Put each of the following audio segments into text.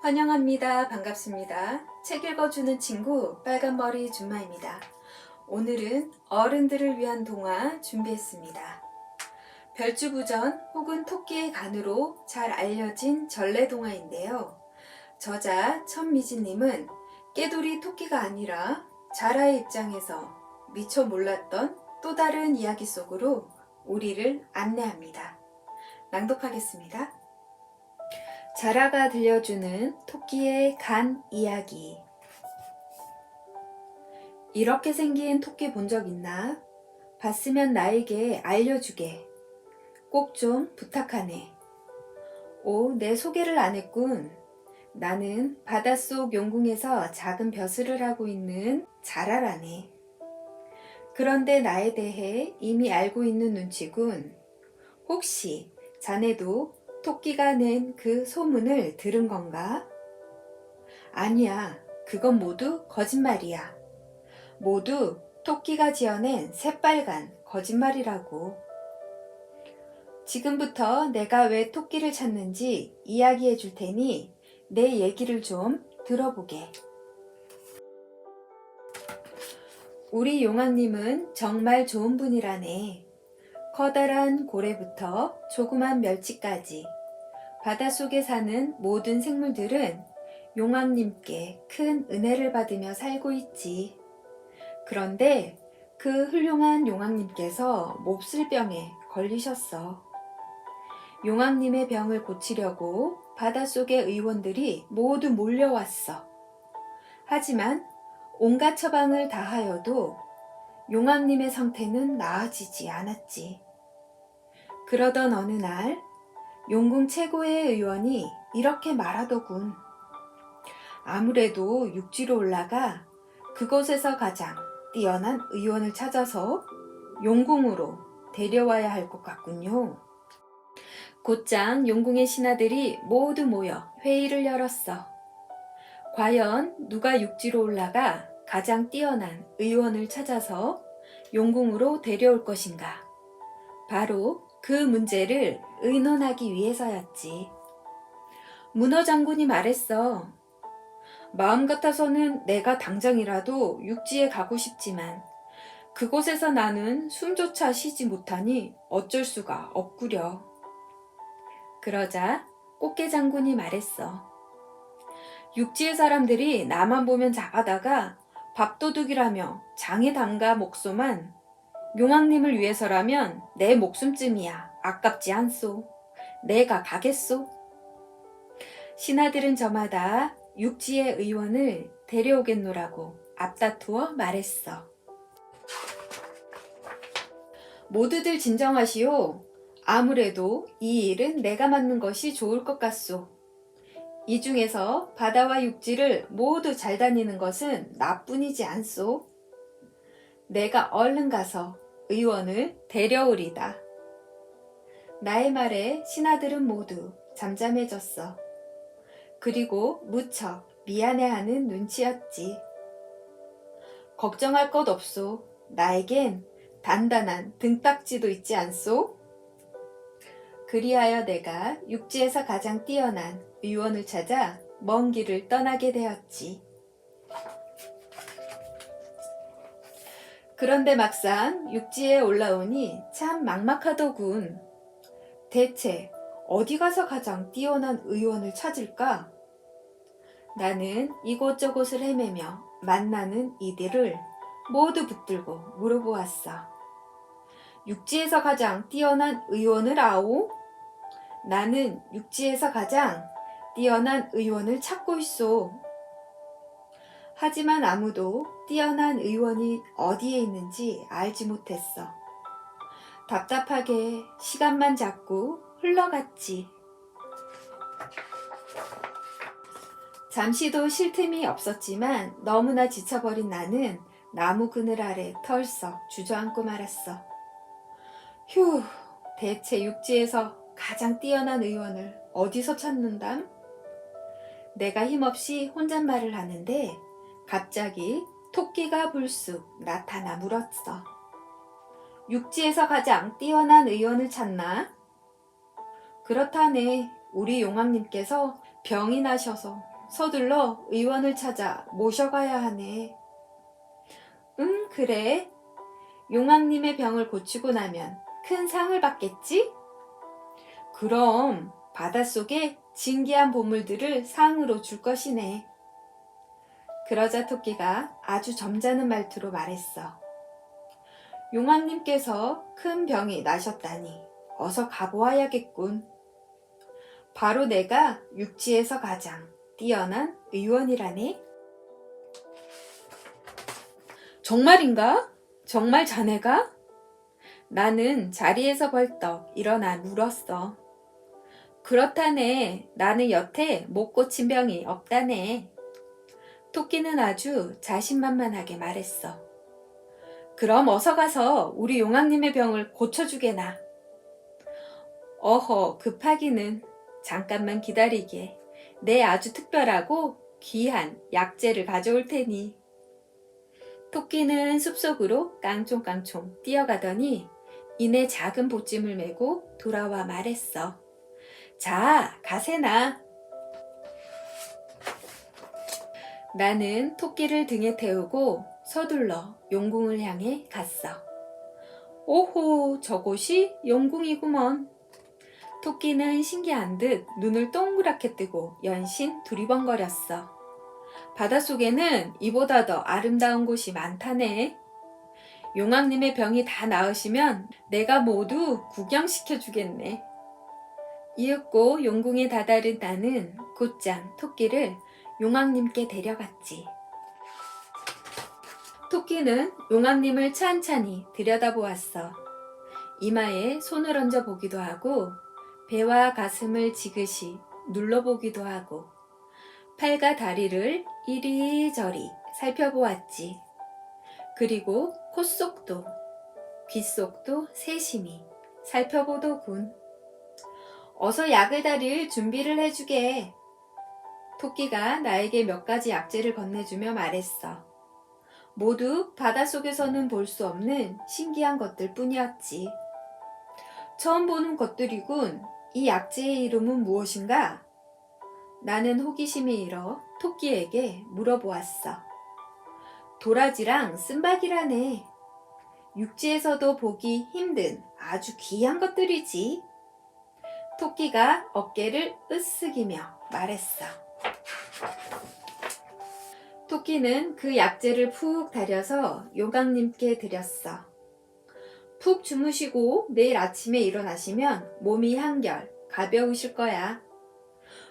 환영합니다. 반갑습니다. 책 읽어주는 친구 빨간머리 준마입니다. 오늘은 어른들을 위한 동화 준비했습니다. 별주부전 혹은 토끼의 간으로 잘 알려진 전래동화인데요. 저자 천미진님은 깨돌이 토끼가 아니라 자라의 입장에서 미처 몰랐던 또 다른 이야기 속으로 우리를 안내합니다. 낭독하겠습니다. 자라가 들려주는 토끼의 간 이야기. 이렇게 생긴 토끼 본 적 있나? 봤으면 나에게 알려주게. 꼭 좀 부탁하네. 오, 내 소개를 안 했군. 나는 바닷속 용궁에서 작은 벼슬을 하고 있는 자라라네. 그런데 나에 대해 이미 알고 있는 눈치군. 혹시 자네도 토끼가 낸 그 소문을 들은 건가? 아니야, 그건 모두 거짓말이야. 모두 토끼가 지어낸 새빨간 거짓말이라고. 지금부터 내가 왜 토끼를 찾는지 이야기해 줄 테니 내 얘기를 좀 들어보게. 우리 용왕님은 정말 좋은 분이라네. 커다란 고래부터 조그만 멸치까지 바닷속에 사는 모든 생물들은 용왕님께 큰 은혜를 받으며 살고 있지. 그런데 그 훌륭한 용왕님께서 몹쓸병에 걸리셨어. 용왕님의 병을 고치려고 바닷속의 의원들이 모두 몰려왔어. 하지만 온갖 처방을 다하여도 용왕님의 상태는 나아지지 않았지. 그러던 어느 날 용궁 최고의 의원이 이렇게 말하더군. 아무래도 육지로 올라가 그곳에서 가장 뛰어난 의원을 찾아서 용궁으로 데려와야 할 것 같군요. 곧장 용궁의 신하들이 모두 모여 회의를 열었어. 과연 누가 육지로 올라가 가장 뛰어난 의원을 찾아서 용궁으로 데려올 것인가? 바로 그 문제를 의논하기 위해서였지. 문어 장군이 말했어. 마음 같아서는 내가 당장이라도 육지에 가고 싶지만 그곳에서 나는 숨조차 쉬지 못하니 어쩔 수가 없구려. 그러자 꽃게 장군이 말했어. 육지의 사람들이 나만 보면 작아다가 밥도둑이라며 장에 담가 목소만 용왕님을 위해서라면 내 목숨쯤이야 아깝지 않소. 내가 가겠소. 신하들은 저마다 육지의 의원을 데려오겠노라고 앞다투어 말했어. 모두들 진정하시오. 아무래도 이 일은 내가 맡는 것이 좋을 것 같소. 이 중에서 바다와 육지를 모두 잘 다니는 것은 나뿐이지 않소. 내가 얼른 가서 의원을 데려오리다. 나의 말에 신하들은 모두 잠잠해졌어. 그리고 무척 미안해하는 눈치였지. 걱정할 것 없소. 나에겐 단단한 등딱지도 있지 않소? 그리하여 내가 육지에서 가장 뛰어난 의원을 찾아 먼 길을 떠나게 되었지. 그런데 막상 육지에 올라오니 참 막막하더군. 대체 어디 가서 가장 뛰어난 의원을 찾을까? 나는 이곳저곳을 헤매며 만나는 이들을 모두 붙들고 물어보았어. 육지에서 가장 뛰어난 의원을 아오? 나는 육지에서 가장 뛰어난 의원을 찾고 있소. 하지만 아무도 뛰어난 의원이 어디에 있는지 알지 못했어. 답답하게 시간만 자꾸 흘러갔지. 잠시도 쉴 틈이 없었지만 너무나 지쳐버린 나는 나무 그늘 아래 털썩 주저앉고 말았어. 휴, 대체 육지에서 가장 뛰어난 의원을 어디서 찾는담? 내가 힘없이 혼잣말을 하는데 갑자기 토끼가 불쑥 나타나 물었어. 육지에서 가장 뛰어난 의원을 찾나? 그렇다네. 우리 용왕님께서 병이 나셔서 서둘러 의원을 찾아 모셔가야 하네. 그래. 용왕님의 병을 고치고 나면 큰 상을 받겠지? 그럼 바닷속에 진귀한 보물들을 상으로 줄 것이네. 그러자 토끼가 아주 점잖은 말투로 말했어. 용왕님께서 큰 병이 나셨다니 어서 가보아야겠군. 바로 내가 육지에서 가장 뛰어난 의원이라네. 정말인가? 정말 자네가? 나는 자리에서 벌떡 일어나 물었어. 그렇다네. 나는 여태 못 고친 병이 없다네. 토끼는 아주 자신만만하게 말했어. 그럼 어서 가서 우리 용왕님의 병을 고쳐주게나. 어허, 급하기는. 잠깐만 기다리게. 내 아주 특별하고 귀한 약재를 가져올 테니. 토끼는 숲속으로 깡총깡총 뛰어가더니 이내 작은 보찜을 메고 돌아와 말했어. 자, 가세나. 나는 토끼를 등에 태우고 서둘러 용궁을 향해 갔어. 오호, 저곳이 용궁이구먼. 토끼는 신기한 듯 눈을 동그랗게 뜨고 연신 두리번거렸어. 바닷속에는 이보다 더 아름다운 곳이 많다네. 용왕님의 병이 다 나으시면 내가 모두 구경시켜주겠네. 이윽고 용궁에 다다른 나는 곧장 토끼를 용왕님께 데려갔지. 토끼는 용왕님을 찬찬히 들여다보았어. 이마에 손을 얹어 보기도 하고 배와 가슴을 지그시 눌러보기도 하고 팔과 다리를 이리저리 살펴보았지. 그리고 코 속도, 귀 속도 세심히 살펴보더군. 어서 약을 다릴 준비를 해주게. 토끼가 나에게 몇 가지 약재를 건네주며 말했어. 모두 바닷속에서는 볼 수 없는 신기한 것들 뿐이었지. 처음 보는 것들이군. 이 약재의 이름은 무엇인가? 나는 호기심이 일어 토끼에게 물어보았어. 도라지랑 쓴박이라네. 육지에서도 보기 힘든 아주 귀한 것들이지. 토끼가 어깨를 으쓱이며 말했어. 토끼는 그 약재를 푹 다려서 용왕님께 드렸어. 푹 주무시고 내일 아침에 일어나시면 몸이 한결 가벼우실 거야.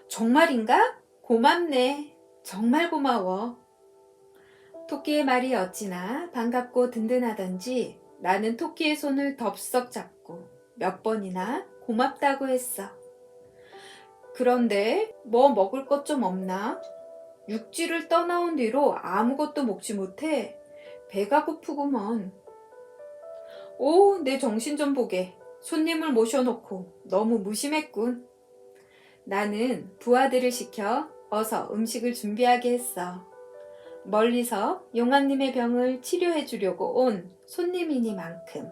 정말인가? 고맙네. 정말 고마워. 토끼의 말이 어찌나 반갑고 든든하던지 나는 토끼의 손을 덥석 잡고 몇 번이나 고맙다고 했어. 그런데 뭐 먹을 것 좀 없나? 육지를 떠나온 뒤로 아무것도 먹지 못해 배가 고프구먼. 오, 내 정신 좀 보게. 손님을 모셔놓고 너무 무심했군. 나는 부하들을 시켜 어서 음식을 준비하게 했어. 멀리서 용왕님의 병을 치료해 주려고 온 손님이니만큼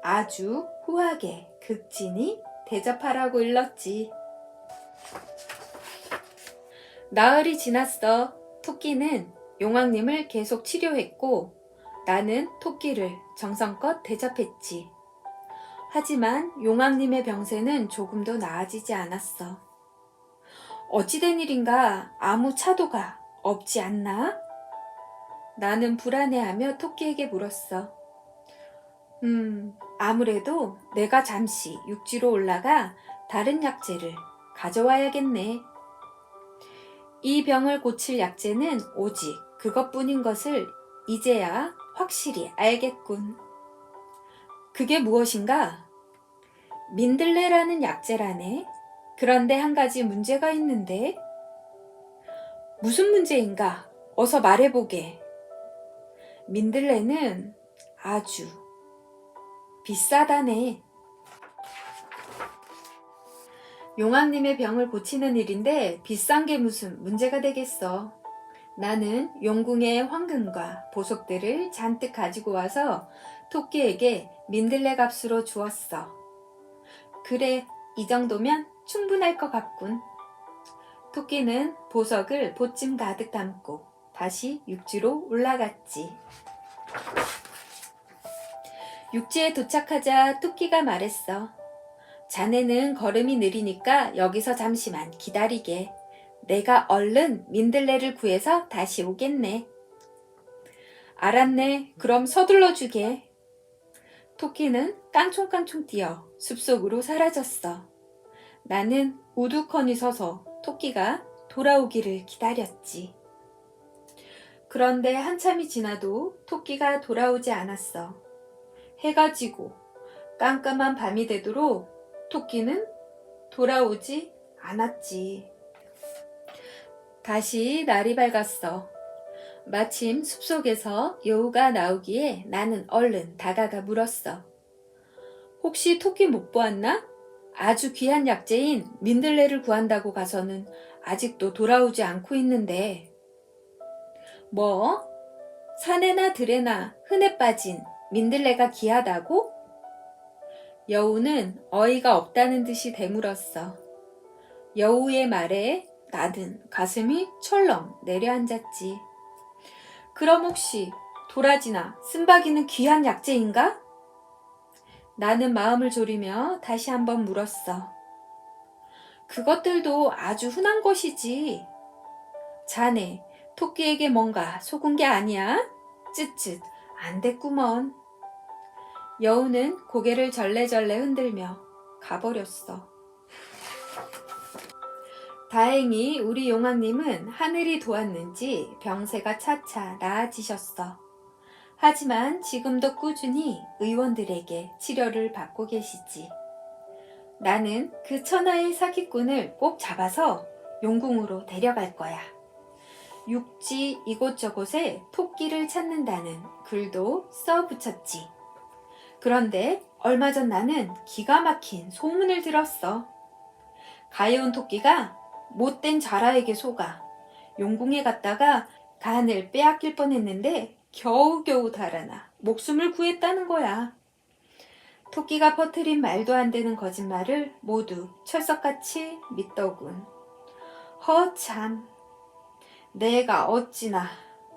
아주 후하게 극진히 대접하라고 일렀지. 나흘이 지났어. 토끼는 용왕님을 계속 치료했고 나는 토끼를 정성껏 대접했지. 하지만 용왕님의 병세는 조금도 나아지지 않았어. 어찌된 일인가 아무 차도가 없지 않나? 나는 불안해하며 토끼에게 물었어. 아무래도 내가 잠시 육지로 올라가 다른 약재를 가져와야겠네. 이 병을 고칠 약재는 오직 그것뿐인 것을 이제야 확실히 알겠군. 그게 무엇인가? 민들레라는 약재라네. 그런데 한 가지 문제가 있는데. 무슨 문제인가? 어서 말해보게. 민들레는 아주 비싸다네. 용왕님의 병을 고치는 일인데 비싼 게 무슨 문제가 되겠어. 나는 용궁의 황금과 보석들을 잔뜩 가지고 와서 토끼에게 민들레 값으로 주었어. 그래, 이 정도면 충분할 것 같군. 토끼는 보석을 보찜 가득 담고 다시 육지로 올라갔지. 육지에 도착하자 토끼가 말했어. 자네는 걸음이 느리니까 여기서 잠시만 기다리게. 내가 얼른 민들레를 구해서 다시 오겠네. 알았네. 그럼 서둘러 주게. 토끼는 깡총깡총 뛰어 숲속으로 사라졌어. 나는 우두커니 서서 토끼가 돌아오기를 기다렸지. 그런데 한참이 지나도 토끼가 돌아오지 않았어. 해가 지고 깜깜한 밤이 되도록 토끼는 돌아오지 않았지. 다시 날이 밝았어. 마침 숲속에서 여우가 나오기에 나는 얼른 다가가 물었어. 혹시 토끼 못 보았나? 아주 귀한 약재인 민들레를 구한다고 가서는 아직도 돌아오지 않고 있는데. 뭐? 산에나 들에나 흔해 빠진 민들레가 귀하다고? 여우는 어이가 없다는 듯이 되물었어. 여우의 말에 나는 가슴이 철렁 내려앉았지. 그럼 혹시 도라지나 쓴바귀는 귀한 약재인가? 나는 마음을 졸이며 다시 한번 물었어. 그것들도 아주 흔한 것이지. 자네, 토끼에게 뭔가 속은 게 아니야? 쯧쯧, 안 됐구먼. 여우는 고개를 절레절레 흔들며 가버렸어. 다행히 우리 용왕님은 하늘이 도왔는지 병세가 차차 나아지셨어. 하지만 지금도 꾸준히 의원들에게 치료를 받고 계시지. 나는 그 천하의 사기꾼을 꼭 잡아서 용궁으로 데려갈 거야. 육지 이곳저곳에 토끼를 찾는다는 글도 써붙였지. 그런데 얼마 전 나는 기가 막힌 소문을 들었어. 가여운 토끼가 못된 자라에게 속아 용궁에 갔다가 간을 빼앗길 뻔했는데 겨우겨우 달아나 목숨을 구했다는 거야. 토끼가 퍼뜨린 말도 안 되는 거짓말을 모두 철석같이 믿더군. 허참, 내가 어찌나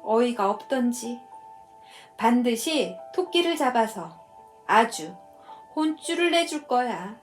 어이가 없던지. 반드시 토끼를 잡아서 아주 혼쭐을 내줄 거야.